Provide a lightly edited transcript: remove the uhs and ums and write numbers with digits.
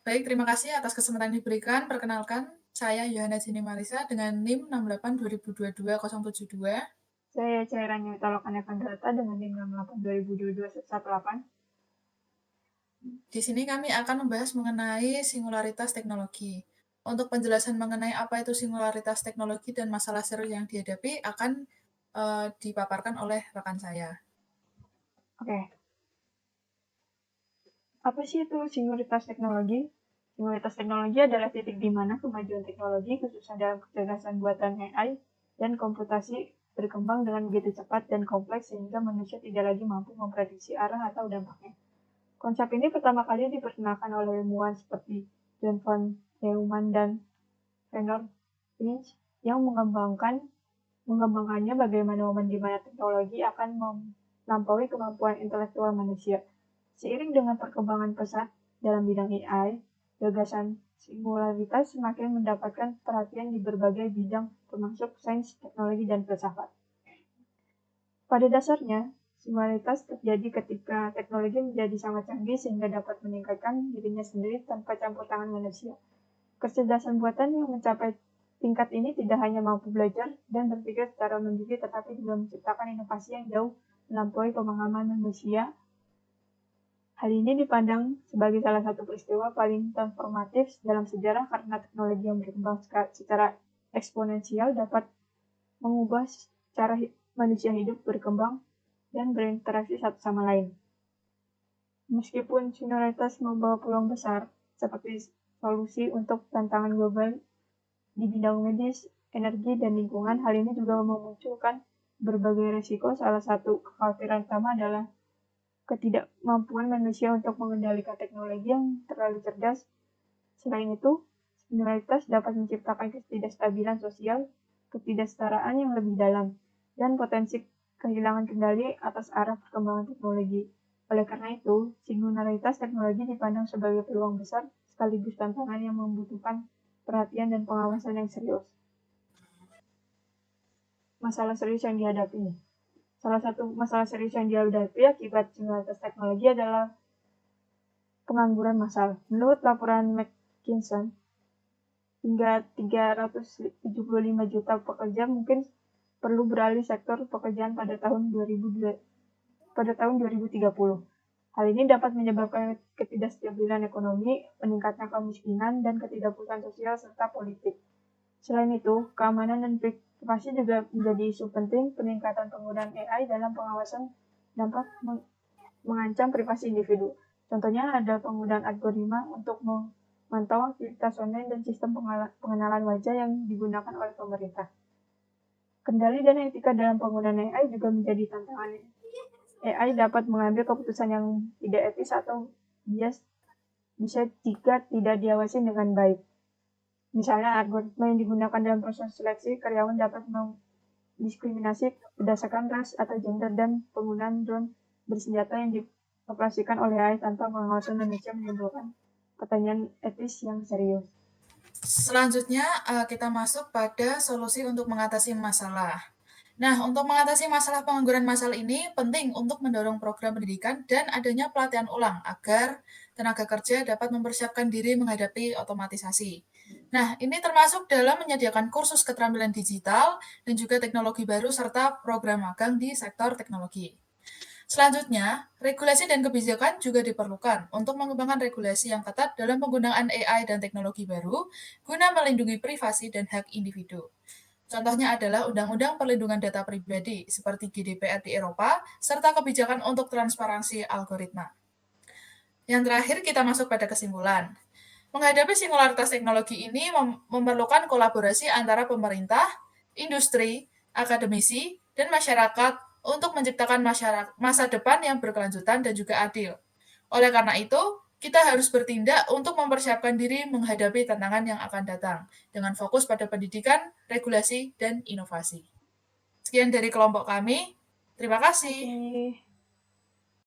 Baik, terima kasih atas kesempatan yang diberikan. Perkenalkan, saya Yohana Jeni Marisa dengan NIM 682022 Saya Cairan Nyutalokan Evandrata dengan NIM 68 2022 Di sini kami akan membahas mengenai singularitas teknologi. Untuk penjelasan mengenai apa itu singularitas teknologi dan masalah serius yang dihadapi akan dipaparkan oleh rekan saya. Oke, apa sih itu singularitas teknologi? Singularitas teknologi adalah titik di mana kemajuan teknologi, khususnya dalam kecerdasan buatan AI dan komputasi, berkembang dengan begitu cepat dan kompleks sehingga manusia tidak lagi mampu memprediksi arah atau dampaknya. Konsep ini pertama kali diperkenalkan oleh ilmuwan seperti John von Neumann dan Fernand Lynch yang mengembangkannya bagaimana momen di mana teknologi akan melampaui kemampuan intelektual manusia. Seiring dengan perkembangan pesat dalam bidang AI, gagasan singularitas semakin mendapatkan perhatian di berbagai bidang termasuk sains, teknologi, dan filsafat. Pada dasarnya, singularitas terjadi ketika teknologi menjadi sangat canggih sehingga dapat meningkatkan dirinya sendiri tanpa campur tangan manusia. Kecerdasan buatan yang mencapai tingkat ini tidak hanya mampu belajar dan berpikir secara mandiri, tetapi juga menciptakan inovasi yang jauh melampaui pemahaman manusia. Hal ini dipandang sebagai salah satu peristiwa paling transformatif dalam sejarah karena teknologi yang berkembang secara eksponensial dapat mengubah cara manusia hidup, berkembang, dan berinteraksi satu sama lain. Meskipun singularitas membawa peluang besar, seperti solusi untuk tantangan global di bidang medis, energi, dan lingkungan, hal ini juga memunculkan berbagai risiko. Salah satu kekhawatiran utama adalah ketidakmampuan manusia untuk mengendalikan teknologi yang terlalu cerdas. Selain itu, singularitas dapat menciptakan ketidakstabilan sosial, ketidaksetaraan yang lebih dalam, dan potensi kehilangan kendali atas arah perkembangan teknologi. Oleh karena itu, singularitas teknologi dipandang sebagai peluang besar sekaligus tantangan yang membutuhkan perhatian dan pengawasan yang serius. Masalah serius yang dihadapi. Salah satu masalah serius yang dihadapi akibat singularitas teknologi adalah pengangguran massal. Menurut laporan McKinsey, hingga 375 juta pekerja mungkin perlu beralih sektor pekerjaan pada tahun 2030. Hal ini dapat menyebabkan ketidakstabilan ekonomi, meningkatnya kemiskinan, dan ketidakpuasan sosial serta politik. Selain itu, keamanan dan privasi juga menjadi isu penting. Peningkatan penggunaan AI dalam pengawasan dapat mengancam privasi individu. Contohnya ada penggunaan algoritma untuk memantau aktivitas online dan sistem pengenalan wajah yang digunakan oleh pemerintah. Kendali dan etika dalam penggunaan AI juga menjadi tantangan. AI dapat mengambil keputusan yang tidak etis atau bias bisa jika tidak diawasi dengan baik. Misalnya, algoritma yang digunakan dalam proses seleksi karyawan dapat mendiskriminasi berdasarkan ras atau gender, dan penggunaan drone bersenjata yang dioperasikan oleh AI tanpa pengawasan manusia menimbulkan pertanyaan etis yang serius. Selanjutnya, kita masuk pada solusi untuk mengatasi masalah. Nah, untuk mengatasi masalah pengangguran massal ini penting untuk mendorong program pendidikan dan adanya pelatihan ulang agar tenaga kerja dapat mempersiapkan diri menghadapi otomatisasi. Nah, ini termasuk dalam menyediakan kursus keterampilan digital dan juga teknologi baru serta program magang di sektor teknologi. Selanjutnya, regulasi dan kebijakan juga diperlukan untuk mengembangkan regulasi yang ketat dalam penggunaan AI dan teknologi baru guna melindungi privasi dan hak individu. Contohnya adalah Undang-Undang Perlindungan Data Pribadi seperti GDPR di Eropa, serta kebijakan untuk transparansi algoritma. Yang terakhir, kita masuk pada kesimpulan. Menghadapi singularitas teknologi ini memerlukan kolaborasi antara pemerintah, industri, akademisi, dan masyarakat untuk menciptakan masa depan yang berkelanjutan dan juga adil. Oleh karena itu, kita harus bertindak untuk mempersiapkan diri menghadapi tantangan yang akan datang dengan fokus pada pendidikan, regulasi, dan inovasi. Sekian dari kelompok kami. Terima kasih. Oke.